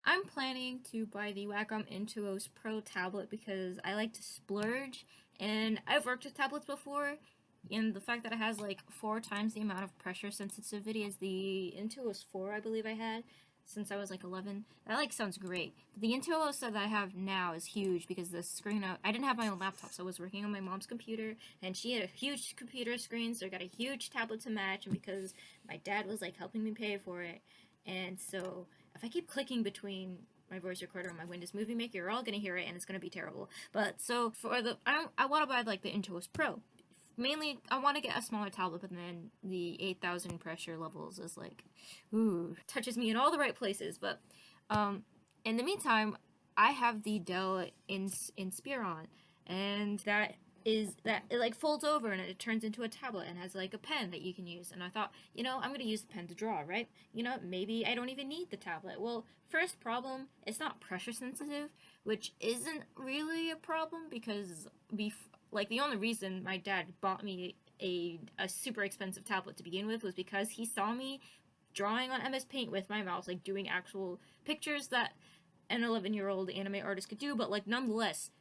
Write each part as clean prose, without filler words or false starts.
I'm planning to buy the Wacom Intuos Pro tablet because I like to splurge, and I've worked with tablets before, and the fact that it has like 4 times the amount of pressure sensitivity as the Intuos 4 I believe I had since I was like 11, that like sounds great. But the Intuos that I have now is huge because the screen, I didn't have my own laptop, so I was working on my mom's computer, and she had a huge computer screen, so I got a huge tablet to match, and because my dad was like helping me pay for it, and so if I keep clicking between my voice recorder and my Windows Movie Maker, you're all gonna hear it, and it's gonna be terrible. But so for the, I want to buy like the Intuos Pro. Mainly, I want to get a smaller tablet, but then the 8,000 pressure levels is like, ooh, touches me in all the right places. But in the meantime, I have the Dell Inspiron, and that it like folds over and it turns into a tablet and has like a pen that you can use. And I thought, I'm gonna use the pen to draw, right? Maybe I don't even need the tablet. Well, first problem, it's not pressure sensitive, which isn't really a problem because like the only reason my dad bought me a super expensive tablet to begin with was because he saw me drawing on MS Paint with my mouse, like doing actual pictures that an 11-year-old anime artist could do, but like nonetheless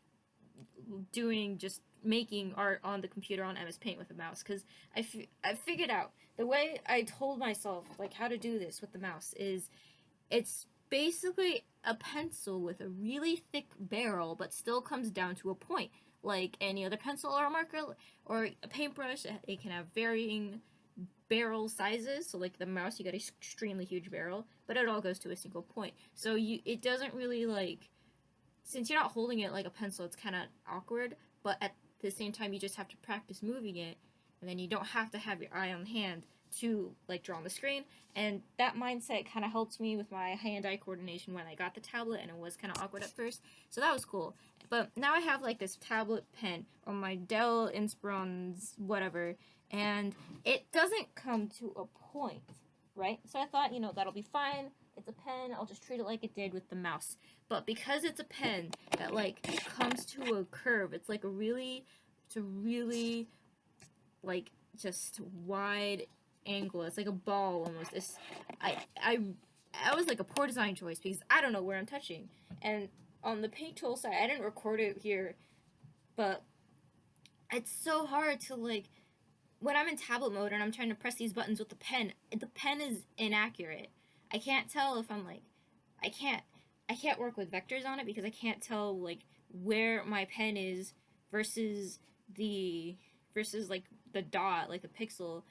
doing just making art on the computer on MS Paint with a mouse, because I figured out the way I told myself like how to do this with the mouse is it's basically a pencil with a really thick barrel but still comes down to a point like any other pencil or a marker or a paintbrush. It can have varying barrel sizes, so like the mouse you got an extremely huge barrel, but it all goes to a single point, so it doesn't really like, since you're not holding it like a pencil, it's kind of awkward, but at the same time you just have to practice moving it, and then you don't have to have your eye on the hand to like draw on the screen. And that mindset kind of helped me with my hand-eye coordination when I got the tablet, and it was kind of awkward at first, so that was cool. But now I have like this tablet pen on my Dell Inspiron's whatever, and it doesn't come to a point, right? So I thought, that'll be fine. It's a pen, I'll just treat it like it did with the mouse. But because it's a pen that like comes to a curve, it's like it's a really like just wide angle. It's like a ball almost. I was like a poor design choice because I don't know where I'm touching. And on the paint tool side, I didn't record it here, but it's so hard to like, when I'm in tablet mode and I'm trying to press these buttons with the pen is inaccurate. I can't tell if I'm like, I can't work with vectors on it because I can't tell like where my pen is versus like the dot, like the pixel.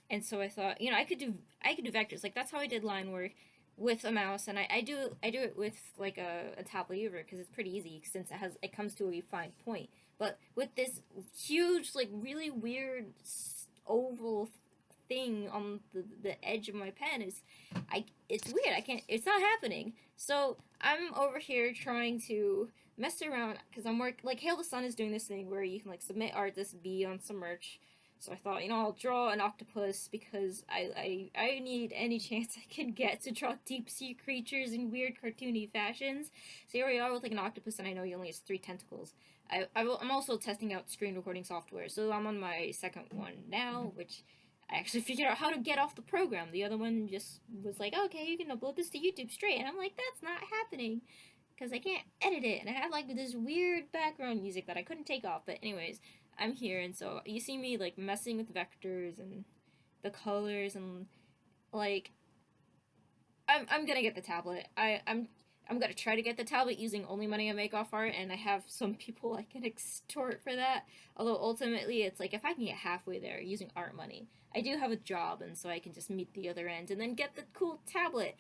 And so I thought, I could do vectors. Like that's how I did line work with a mouse, and I do it with like a tablet user because it's pretty easy since it comes to a fine point. But with this huge, like really weird oval thing on the edge of my pen, it's weird. It's not happening. So I'm over here trying to mess around because I'm like Hail the Sun is doing this thing where you can like submit art this be on some merch. So I thought, I'll draw an octopus because I need any chance I can get to draw deep sea creatures in weird cartoony fashions. So here we are with like an octopus, and I know he only has 3 tentacles. I'm also testing out screen recording software, so I'm on my second one now, which I actually figured out how to get off the program. The other one just was like, okay, you can upload this to YouTube straight, and I'm like, that's not happening because I can't edit it, and I had like this weird background music that I couldn't take off. But anyways, I'm here, and so you see me like messing with vectors and the colors, and like I'm gonna get the tablet. I'm gonna try to get the tablet using only money I make off art, and I have some people I can extort for that. Although ultimately, it's like if I can get halfway there using art money, I do have a job, and so I can just meet the other end and then get the cool tablet.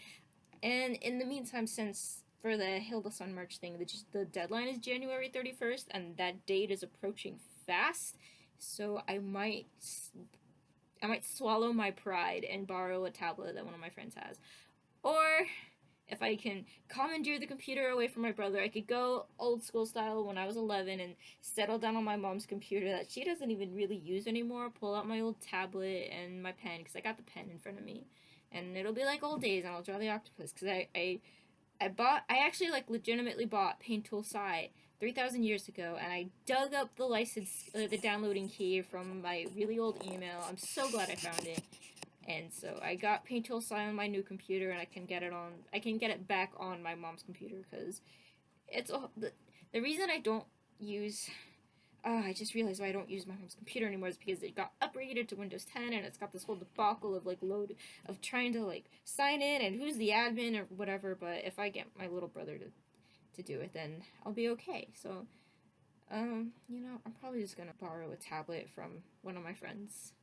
And in the meantime, since for the Hail the Sun merch thing, the deadline is January 31st, and that date is approaching fast, so I might swallow my pride and borrow a tablet that one of my friends has. Or if I can commandeer the computer away from my brother, I could go old school style when I was 11 and settle down on my mom's computer that she doesn't even really use anymore, pull out my old tablet and my pen, because I got the pen in front of me, and it'll be like old days, and I'll draw the octopus, because I actually like legitimately bought Paint Tool Sci 3,000 years ago, and I dug up the license, the downloading key from my really old email. I'm so glad I found it. And so I got Paint Tool Sign on my new computer, and I can get it back on my mom's computer, because it's the reason I don't use I just realized why I don't use my mom's computer anymore is because it got upgraded to Windows 10, and it's got this whole debacle of trying to sign in and who's the admin or whatever. But if I get my little brother to do it, then I'll be okay. So I'm probably just gonna borrow a tablet from one of my friends.